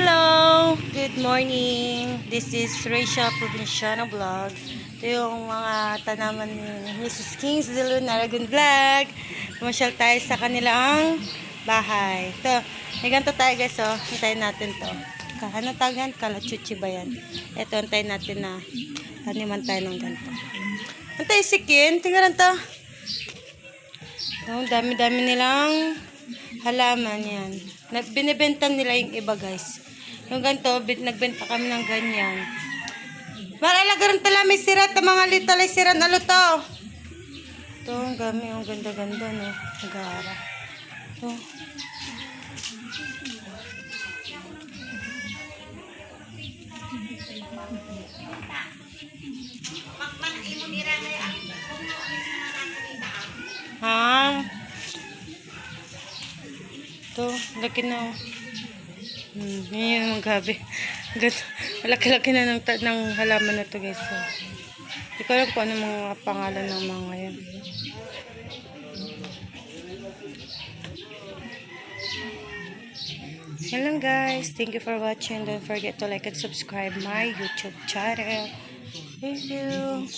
Hello! Good morning! This is Rachel Provinciano Vlog. Ito yung mga tanaman ni Mrs. Kings de Luna Aragon Vlog. Pumasyal tayo sa kanilang bahay. Ito, may ganito tayo guys, oh. Hintayin natin to. Ano tagan? Kalachuchi ba yan? Ito, hintayin natin na taniman tayo ng ganito. Antay si Kin, tingnan to. Oh, dami-dami nilang halaman yan. Binibenta nila yung iba guys. Yung ganito, nagbenta kami ng ganyan. Maralaga rin tala may sirat. Ang mga litalay sirat na luto. Ito, ang gami. Ang ganda-ganda no. Nagara. Ito. Ha? Ito, laki na. Yan yung gabi. Malaki-laki na ng halaman na to guys. So, hindi ko alam kung ano mga pangalan ng mga yan. Yan lang guys. Thank you for watching. Don't forget to like and subscribe my YouTube channel. Thank you.